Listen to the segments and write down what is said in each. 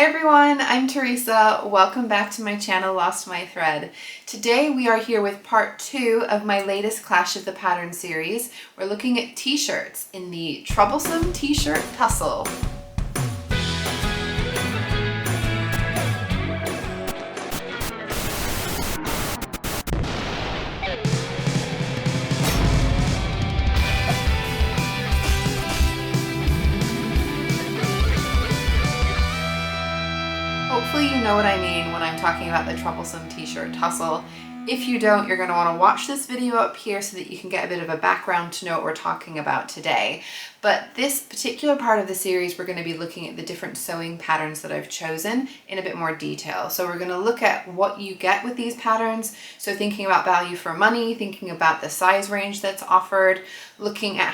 everyone, I'm Teresa. Welcome back to my channel, Lost My Thread. Today we are here with part 2 of my latest Clash of the Pattern series. We're looking at t-shirts in the Troublesome t-shirt Tussle. Hopefully you know what I mean when I'm talking about the Troublesome t-shirt Tussle. If you don't, you're going to want to watch this video up here so that you can get a bit of a background to know what we're talking about today. But this particular part of the series, we're going to be looking at the different sewing patterns that I've chosen in a bit more detail. So we're going to look at what you get with these patterns. So thinking about value for money, thinking about the size range that's offered, looking at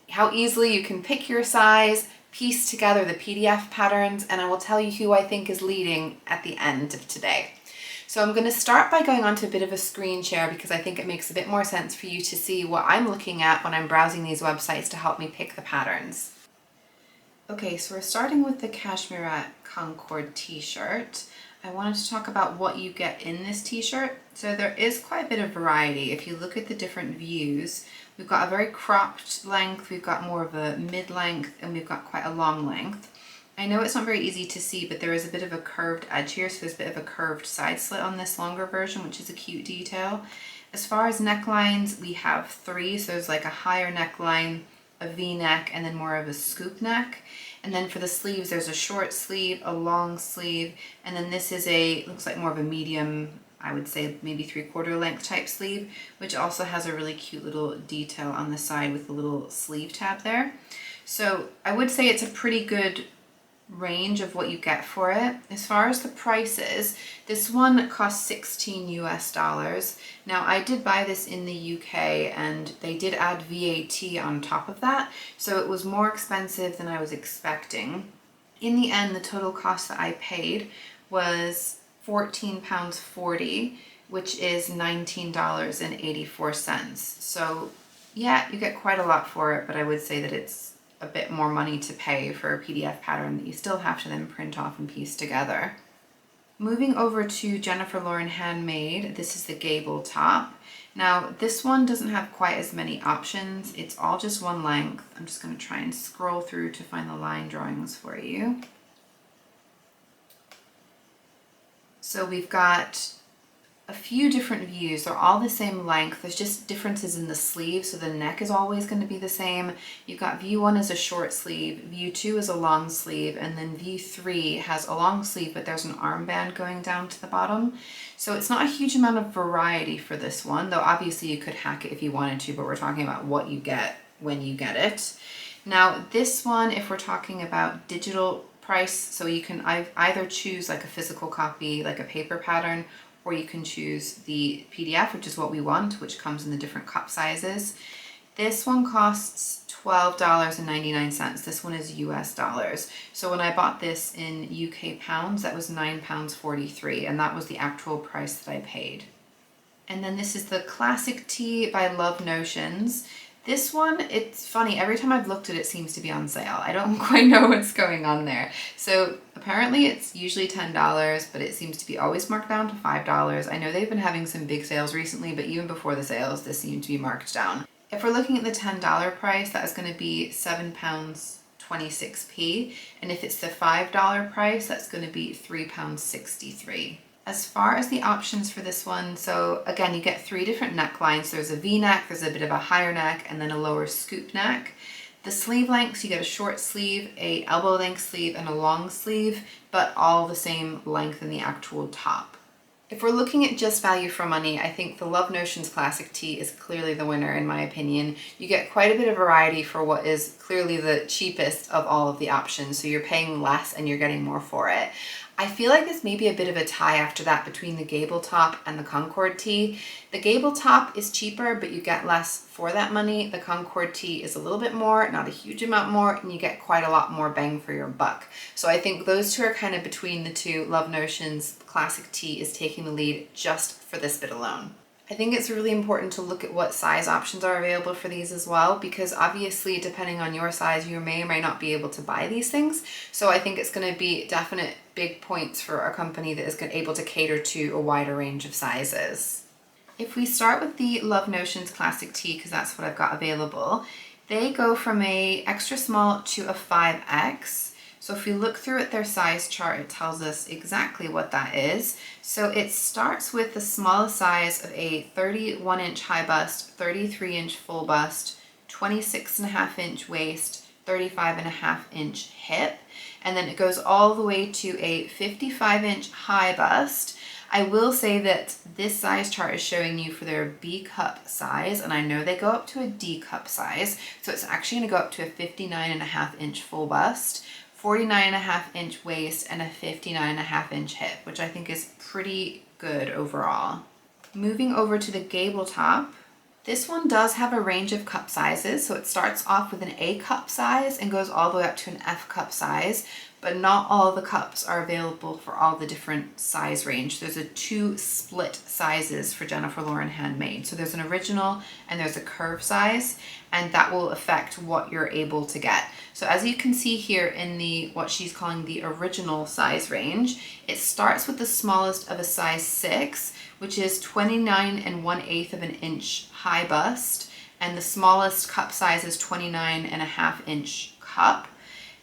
how easily you can pick your size, piece together the PDF patterns, and I will tell you who I think is leading at the end of today. So I'm going to start by going onto a bit of a screen share because I think it makes a bit more sense for you to see what I'm looking at when I'm browsing these websites to help me pick the patterns. Okay, so we're starting with the Cashmere Concord t-shirt. I wanted to talk about what you get in this t-shirt. So there is quite a bit of variety. If you look at the different views, we've got a very cropped length, we've got more of a mid-length, and we've got quite a long length. I know it's not very easy to see, but there is a bit of a curved edge here, so there's a bit of a curved side slit on this longer version, which is a cute detail. As far as necklines, we have 3, so there's like a higher neckline, a V-neck, and then more of a scoop neck. And then for the sleeves, there's a short sleeve, a long sleeve, and then this is looks like more of a medium, I would say maybe 3/4 length type sleeve, which also has a really cute little detail on the side with a little sleeve tab there. So I would say it's a pretty good range of what you get for it. As far as the prices, this one costs $16 US. Now I did buy this in the UK and they did add VAT on top of that, so it was more expensive than I was expecting. In the end, the total cost that I paid was £14.40, which is $19.84. So yeah, you get quite a lot for it, but I would say that it's a bit more money to pay for a PDF pattern that you still have to then print off and piece together. Moving over to Jennifer Lauren Handmade, this is the Gable top. Now this one doesn't have quite as many options. It's all just one length. I'm just going to try and scroll through to find the line drawings for you. So we've got a few different views. They're all the same length. There's just differences in the sleeve, so the neck is always going to be the same. You've got view 1 is a short sleeve, view 2 is a long sleeve, and then view 3 has a long sleeve, but there's an armband going down to the bottom. So it's not a huge amount of variety for this one, though obviously you could hack it if you wanted to, but we're talking about what you get when you get it. Now this one, if we're talking about digital price, so you can either choose like a physical copy, like a paper pattern, or you can choose the PDF, which is what we want, which comes in the different cup sizes. This one costs $12.99. This one is US dollars. So when I bought this in UK pounds, that was £9.43, and that was the actual price that I paid. And then this is the Classic Tee by Love Notions. This one, it's funny, every time I've looked at it, it seems to be on sale. I don't quite know what's going on there. So apparently it's usually $10, but it seems to be always marked down to $5. I know they've been having some big sales recently, but even before the sales, this seemed to be marked down. If we're looking at the $10 price, that is going to be £7.26, and if it's the $5 price, that's going to be £3.63. As far as the options for this one, so again, you get 3 different necklines. There's a V-neck, there's a bit of a higher neck, and then a lower scoop neck. The sleeve lengths, you get a short sleeve, a elbow length sleeve, and a long sleeve, but all the same length in the actual top. If we're looking at just value for money, I think the Love Notions Classic Tee is clearly the winner in my opinion. You get quite a bit of variety for what is clearly the cheapest of all of the options, so you're paying less and you're getting more for it. I feel like this may be a bit of a tie after that between the Gable top and the Concord Tee. The Gable top is cheaper, but you get less for that money. The Concord Tee is a little bit more, not a huge amount more, and you get quite a lot more bang for your buck. So I think those two are kind of between the two. Love Notions Classic Tee is taking the lead just for this bit alone. I think it's really important to look at what size options are available for these as well, because obviously depending on your size, you may or may not be able to buy these things. So I think it's going to be definite big points for a company that is able to cater to a wider range of sizes. If we start with the Love Notions Classic Tee, because that's what I've got available, they go from a extra small to a 5X. So if we look through at their size chart, it tells us exactly what that is. So it starts with the smallest size of a 31-inch high bust, 33-inch full bust, 26.5-inch waist, 35.5-inch hip, and then it goes all the way to a 55-inch high bust. I will say that this size chart is showing you for their B cup size, and I know they go up to a D cup size, so it's actually going to go up to a 59.5-inch full bust, 49.5-inch waist, and a 59.5-inch hip, which I think is pretty good overall. Moving over to the Gable top, this one does have a range of cup sizes, so it starts off with an A cup size and goes all the way up to an F cup size, but not all the cups are available for all the different size range. There's a 2 split sizes for Jennifer Lauren Handmade. So there's an original and there's a curve size, and that will affect what you're able to get. So as you can see here in the what she's calling the original size range, it starts with the smallest of a size 6, which is 29 1/8 of an inch high bust, and the smallest cup size is 29.5-inch cup.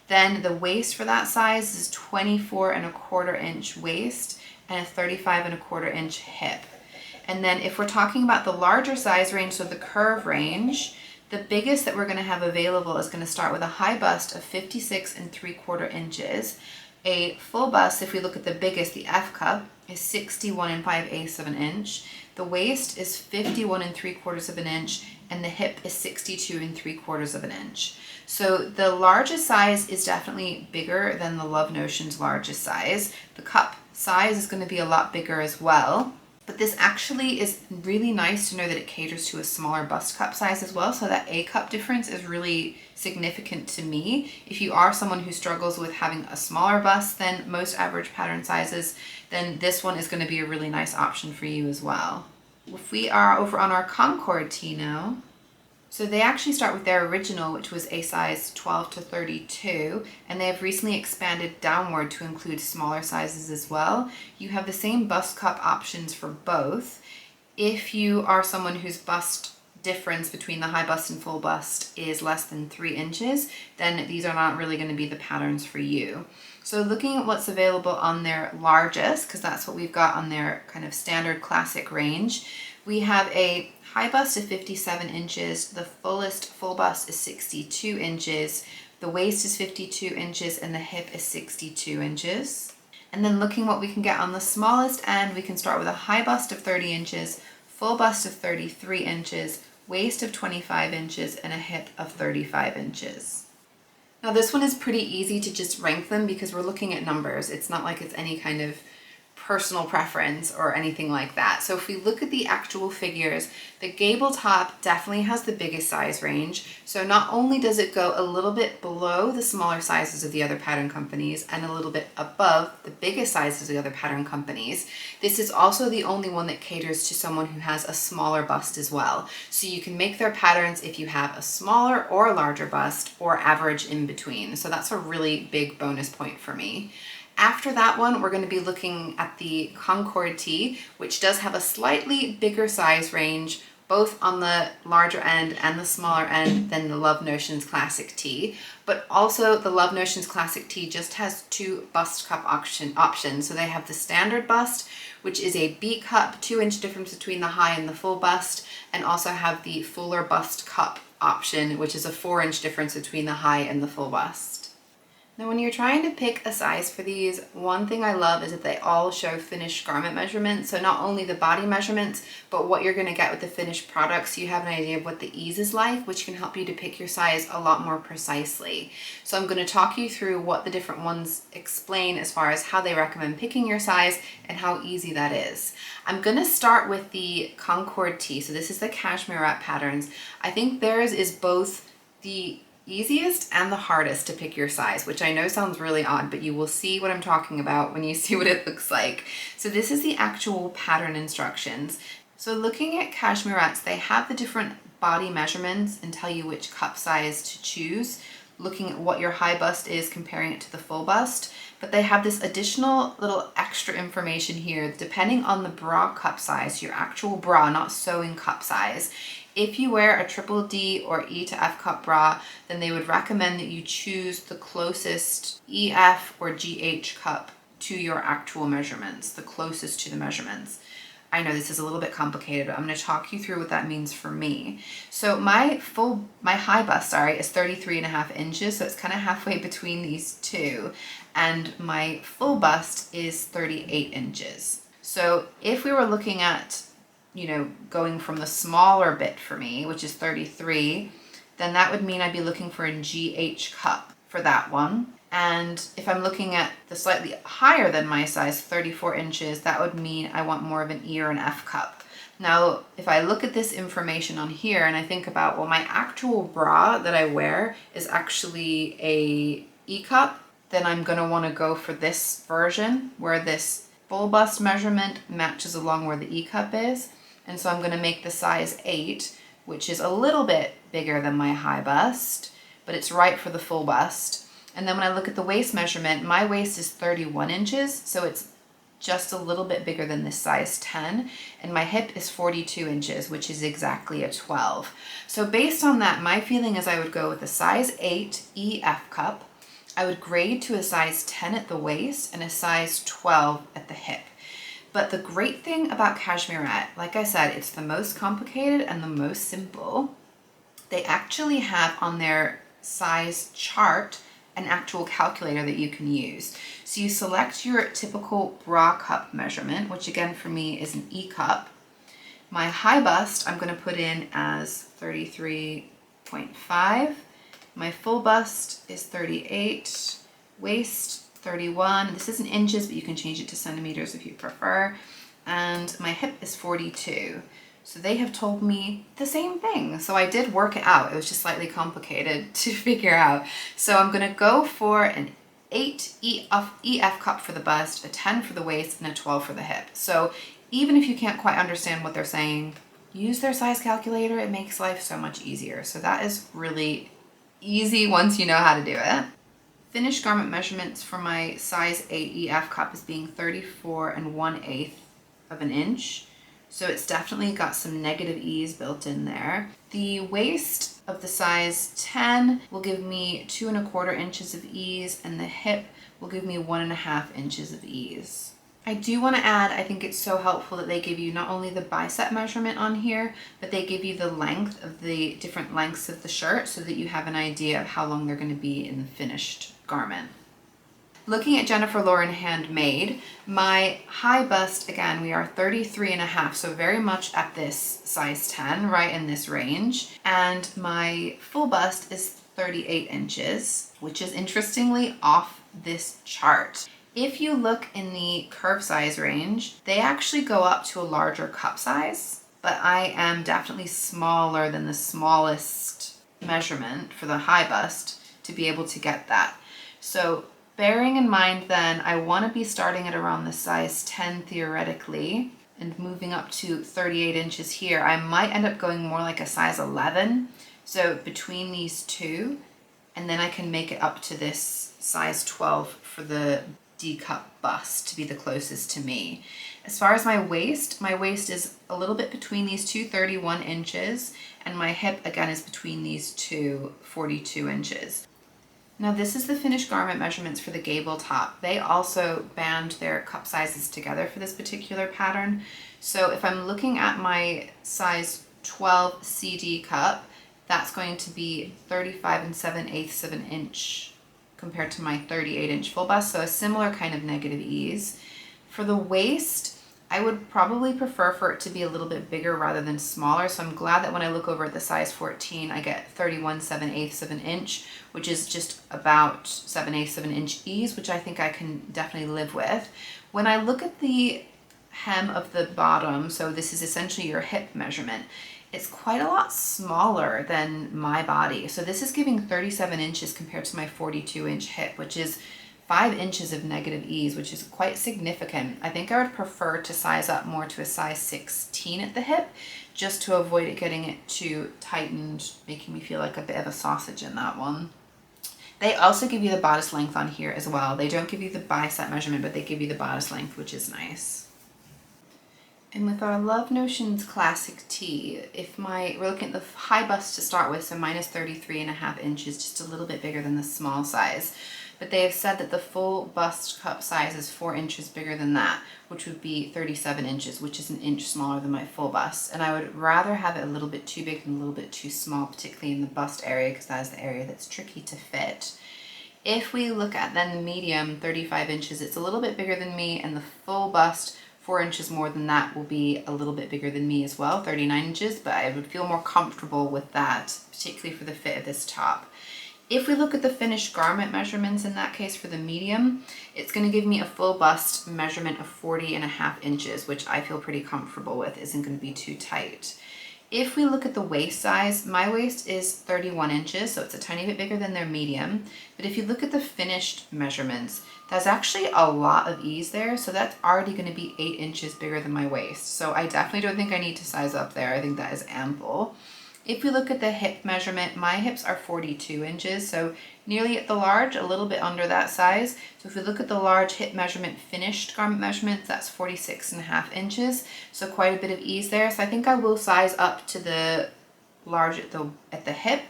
Then the waist for that size is 24.25-inch waist and a 35.25-inch hip. And then if we're talking about the larger size range, so the curve range, the biggest that we're going to have available is going to start with a high bust of 56.75 inches. A full bust, if we look at the biggest, the F cup, is 61 5/8 of an inch. The waist is 51 3/4 of an inch, and the hip is 62 3/4 of an inch. So the largest size is definitely bigger than the Love Notions largest size. The cup size is going to be a lot bigger as well. But this actually is really nice to know that it caters to a smaller bust cup size as well. So that A cup difference is really significant to me. If you are someone who struggles with having a smaller bust than most average pattern sizes, then this one is going to be a really nice option for you as well. If we are over on our Concord Tee now, so they actually start with their original, which was a size 12 to 32, and they have recently expanded downward to include smaller sizes as well. You have the same bust cup options for both. If you are someone whose bust difference between the high bust and full bust is less than 3 inches, then these are not really going to be the patterns for you. So looking at what's available on their largest, because that's what we've got on their kind of standard classic range, we have a high bust of 57 inches, the fullest full bust is 62 inches, the waist is 52 inches, and the hip is 62 inches. And then looking what we can get on the smallest end, we can start with a high bust of 30 inches, full bust of 33 inches, waist of 25 inches, and a hip of 35 inches. Now this one is pretty easy to just rank them because we're looking at numbers. It's not like it's any kind of personal preference or anything like that. So if we look at the actual figures, the Gable top definitely has the biggest size range. So not only does it go a little bit below the smaller sizes of the other pattern companies and a little bit above the biggest sizes of the other pattern companies, this is also the only one that caters to someone who has a smaller bust as well. So you can make their patterns if you have a smaller or larger bust or average in between. So that's a really big bonus point for me. After that one, we're going to be looking at the Concord Tee, which does have a slightly bigger size range, both on the larger end and the smaller end than the Love Notions Classic Tee. But also the Love Notions Classic Tee just has 2 bust cup options. So they have the standard bust, which is a B cup, 2-inch difference between the high and the full bust, and also have the fuller bust cup option, which is a 4-inch difference between the high and the full bust. Now when you're trying to pick a size for these, one thing I love is that they all show finished garment measurements. So not only the body measurements, but what you're going to get with the finished product, so you have an idea of what the ease is like, which can help you to pick your size a lot more precisely. So I'm going to talk you through what the different ones explain as far as how they recommend picking your size and how easy that is. I'm going to start with the Concord Tee. So this is the Cashmere wrap patterns. I think theirs is both the easiest and the hardest to pick your size, which I know sounds really odd, but you will see what I'm talking about when you see what it looks like. So this is the actual pattern instructions. So looking at cashmerettes, they have the different body measurements and tell you which cup size to choose, looking at what your high bust is, comparing it to the full bust. But they have this additional little extra information here, depending on the bra cup size, your actual bra, not sewing cup size. If you wear a triple D or E to F cup bra, then they would recommend that you choose the closest EF or GH cup to your actual measurements, the closest to the measurements. I know this is a little bit complicated, but I'm going to talk you through what that means for me. So my high bust, is 33.5 inches. So it's kind of halfway between these two. And my full bust is 38 inches. So if we were looking at, going from the smaller bit for me, which is 33, then that would mean I'd be looking for a GH cup for that one. And if I'm looking at the slightly higher than my size, 34 inches, that would mean I want more of an E or an F cup. Now, if I look at this information on here and I think about, well, my actual bra that I wear is actually a E cup, then I'm going to want to go for this version where this full bust measurement matches along where the E cup is. And so I'm going to make the size 8, which is a little bit bigger than my high bust, but it's right for the full bust. And then when I look at the waist measurement, my waist is 31 inches, so it's just a little bit bigger than this size 10. And my hip is 42 inches, which is exactly a 12. So based on that, my feeling is I would go with a size 8 EF cup. I would grade to a size 10 at the waist and a size 12 at the hip. But the great thing about cashmerette, like I said, it's the most complicated and the most simple. They actually have on their size chart an actual calculator that you can use. So you select your typical bra cup measurement, which again for me is an E cup. My high bust I'm going to put in as 33.5. My full bust is 38. Waist 31. This is in inches, but you can change it to centimeters if you prefer. And my hip is 42. So they have told me the same thing. So I did work it out. It was just slightly complicated to figure out. So I'm going to go for an 8 EF cup for the bust, a 10 for the waist, and a 12 for the hip. So even if you can't quite understand what they're saying, use their size calculator. It makes life so much easier. So that is really easy once you know how to do it. Finished garment measurements for my size 8 EF cup is being 34 1/8 of an inch. So it's definitely got some negative ease built in there. The waist of the size 10 will give me 2 1/4 inches of ease, and the hip will give me 1 1/2 inches of ease. I do want to add, I think it's so helpful that they give you not only the bicep measurement on here, but they give you the length of the different lengths of the shirt so that you have an idea of how long they're going to be in the finished garment. Looking at Jennifer Lauren Handmade, my high bust, again, we are 33.5, so very much at this size 10, right in this range. And my full bust is 38 inches, which is interestingly off this chart. If you look in the curve size range, they actually go up to a larger cup size, but I am definitely smaller than the smallest measurement for the high bust to be able to get that. So bearing in mind then, I want to be starting at around the size 10 theoretically and moving up to 38 inches here. I might end up going more like a size 11. So between these two, and then I can make it up to this size 12 for the D cup bust to be the closest to me. As far as my waist is a little bit between these two, 31 inches, and my hip again is between these two, 42 inches. Now this is the finished garment measurements for the Gable top. They also band their cup sizes together for this particular pattern. So if I'm looking at my size 12 CD cup, that's going to be 35 7/8 of an inch compared to my 38 inch full bust. So a similar kind of negative ease. For the waist, I would probably prefer for it to be a little bit bigger rather than smaller. So I'm glad that when I look over at the size 14, I get 31 7/8 of an inch, which is just about 7/8 of an inch ease, which I think I can definitely live with. When I look at the hem of the bottom, so this is essentially your hip measurement, it's quite a lot smaller than my body. So this is giving 37 inches compared to my 42 inch hip, which is 5 inches of negative ease, which is quite significant. I think I would prefer to size up more to a size 16 at the hip, just to avoid it getting it too tightened, making me feel like a bit of a sausage in that one. They also give you the bodice length on here as well. They don't give you the bicep measurement, but they give you the bodice length, which is nice. And with our Love Notions Classic Tee, we're looking at the high bust to start with, so mine is 33.5 inches, just a little bit bigger than the small size. But they have said that the full bust cup size is 4 inches bigger than that, which would be 37 inches, which is an inch smaller than my full bust. And I would rather have it a little bit too big than a little bit too small, particularly in the bust area, because that is the area that's tricky to fit. If we look at then the medium, 35 inches, it's a little bit bigger than me, and the full bust, 4 inches more than that, will be a little bit bigger than me as well, 39 inches, but I would feel more comfortable with that, particularly for the fit of this top. If we look at the finished garment measurements in that case for the medium, it's going to give me a full bust measurement of 40.5 inches, which I feel pretty comfortable with, isn't going to be too tight. If we look at the waist size, my waist is 31 inches, so it's a tiny bit bigger than their medium. But if you look at the finished measurements, there's actually a lot of ease there, so that's already going to be 8 inches bigger than my waist. So I definitely don't think I need to size up there. I think that is ample. If we look at the hip measurement, my hips are 42 inches, so nearly at the large, a little bit under that size. So if we look at the large hip measurement, finished garment measurements, that's 46.5 inches, so quite a bit of ease there. So I think I will size up to the large at the hip,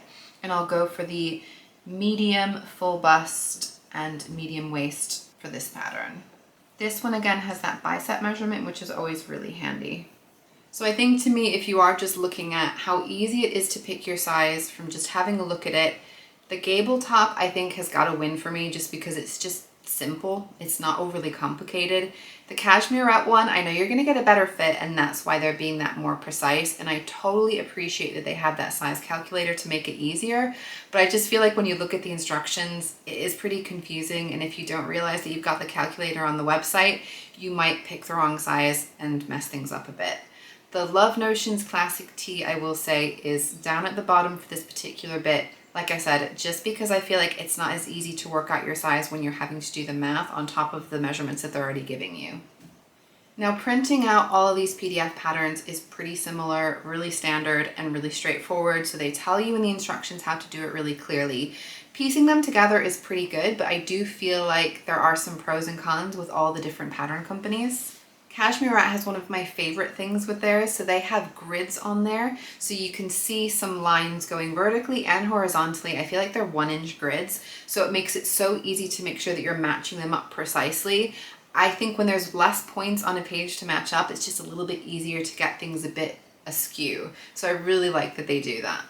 and I'll go for the medium full bust and medium waist for this pattern. This one again has that bicep measurement, which is always really handy. So I think to me, if you are just looking at how easy it is to pick your size from just having a look at it, the Gable top I think has got a win for me just because it's just simple. It's not overly complicated. The Cashmere wrap one, I know you're going to get a better fit, and that's why they're being that more precise, and I totally appreciate that they have that size calculator to make it easier, but I just feel like when you look at the instructions, it is pretty confusing, and if you don't realize that you've got the calculator on the website, you might pick the wrong size and mess things up a bit. The Love Notions Classic Tee, I will say, is down at the bottom for this particular bit. Like I said, just because I feel like it's not as easy to work out your size when you're having to do the math on top of the measurements that they're already giving you. Now, printing out all of these PDF patterns is pretty similar, really standard, and really straightforward. So they tell you in the instructions how to do it really clearly. Piecing them together is pretty good, but I do feel like there are some pros and cons with all the different pattern companies. Cashmere has one of my favorite things with theirs, so they have grids on there, so you can see some lines going vertically and horizontally. I feel like they're 1-inch grids, so it makes it so easy to make sure that you're matching them up precisely. I think when there's less points on a page to match up, it's just a little bit easier to get things a bit askew, so I really like that they do that.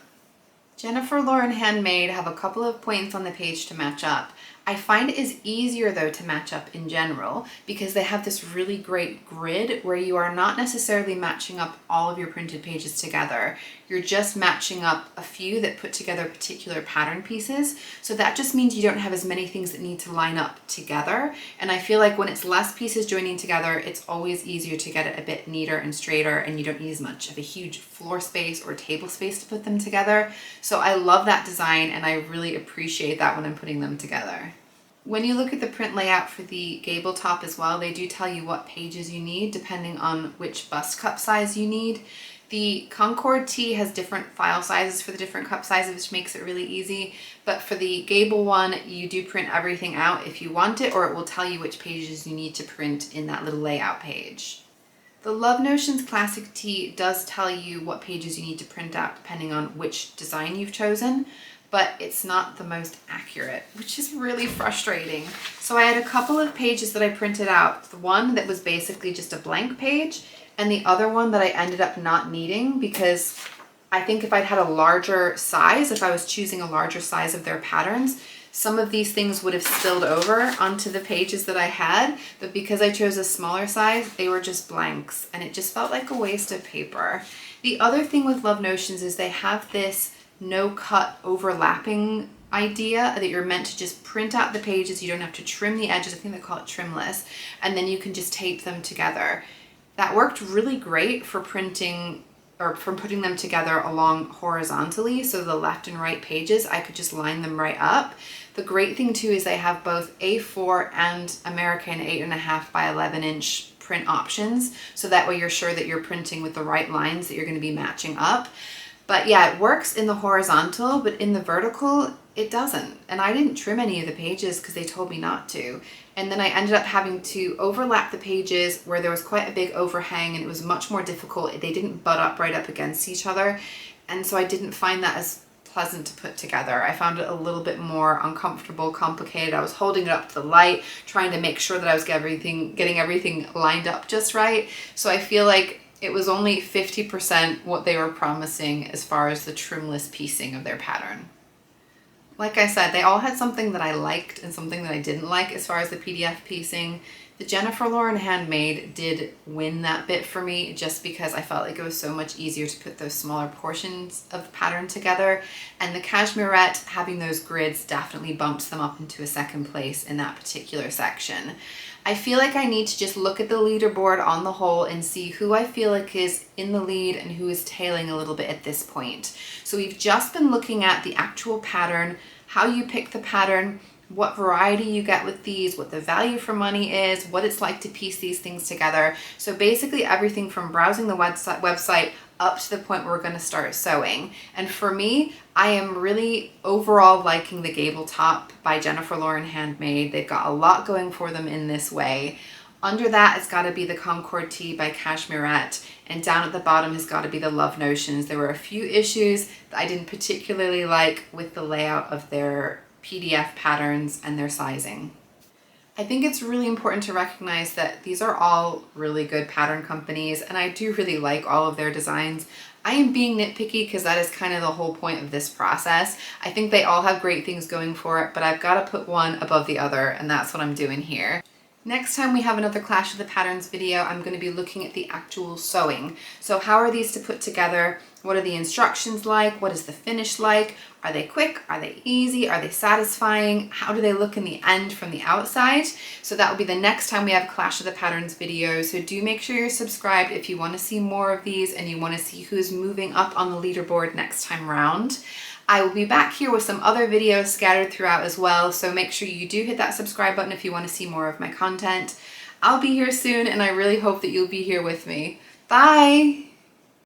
Jennifer Lauren Handmade have a couple of points on the page to match up. I find it is easier though to match up in general because they have this really great grid where you are not necessarily matching up all of your printed pages together. You're just matching up a few that put together particular pattern pieces. So that just means you don't have as many things that need to line up together. And I feel like when it's less pieces joining together, it's always easier to get it a bit neater and straighter, and you don't need as much of a huge floor space or table space to put them together. So I love that design, and I really appreciate that when I'm putting them together. When you look at the print layout for the Gable top as well, they do tell you what pages you need depending on which bust cup size you need. The Concord T has different file sizes for the different cup sizes, which makes it really easy. But for the Gable one, you do print everything out if you want it, or it will tell you which pages you need to print in that little layout page. The Love Notions Classic Tee does tell you what pages you need to print out depending on which design you've chosen, but it's not the most accurate, which is really frustrating. So I had a couple of pages that I printed out. The one that was basically just a blank page, and the other one that I ended up not needing because I think if I'd had a larger size, if I was choosing a larger size of their patterns, some of these things would have spilled over onto the pages that I had, but because I chose a smaller size, they were just blanks, and it just felt like a waste of paper. The other thing with Love Notions is they have this no cut overlapping idea that you're meant to just print out the pages. You don't have to trim the edges. I think they call it trimless, and then you can just tape them together. That worked really great for printing or from putting them together along horizontally. So the left and right pages, I could just line them right up. The great thing too is they have both A4 and American 8.5 by 11 inch print options, so that way you're sure that you're printing with the right lines that you're going to be matching up. But yeah, it works in the horizontal, but in the vertical it doesn't. And I didn't trim any of the pages because they told me not to. And then I ended up having to overlap the pages where there was quite a big overhang, and it was much more difficult. They didn't butt up right up against each other. And so I didn't find that as pleasant to put together. I found it a little bit more uncomfortable, complicated. I was holding it up to the light, trying to make sure that I was getting everything lined up just right. So I feel like it was only 50% what they were promising as far as the trimless piecing of their pattern. Like I said, they all had something that I liked and something that I didn't like as far as the PDF piecing. The Jennifer Lauren Handmade did win that bit for me, just because I felt like it was so much easier to put those smaller portions of the pattern together. And the Cashmere, having those grids definitely bumps them up into a second place in that particular section. I feel like I need to just look at the leaderboard on the whole and see who I feel like is in the lead and who is tailing a little bit at this point. So we've just been looking at the actual pattern, how you pick the pattern, what variety you get with these, what the value for money is, what it's like to piece these things together. So basically everything from browsing the website up to the point where we're going to start sewing. And for me, I am really overall liking the Gable top by Jennifer Lauren Handmade. They've got a lot going for them in this way. Under that, it's got to be the Concord Tee by Cashmere, and down at the bottom has got to be the Love Notions. There were a few issues that I didn't particularly like with the layout of their PDF patterns and their sizing. I think it's really important to recognize that these are all really good pattern companies, and I do really like all of their designs. I am being nitpicky because that is kind of the whole point of this process. I think they all have great things going for it, but I've got to put one above the other, and that's what I'm doing here. Next time we have another Clash of the Patterns video, I'm going to be looking at the actual sewing. So how are these to put together? What are the instructions like? What is the finish like? Are they quick? Are they easy? Are they satisfying? How do they look in the end from the outside? So that will be the next time we have Clash of the Patterns video. So do make sure you're subscribed if you want to see more of these and you want to see who's moving up on the leaderboard next time around. I will be back here with some other videos scattered throughout as well, so make sure you do hit that subscribe button if you want to see more of my content. I'll be here soon, and I really hope that you'll be here with me. Bye!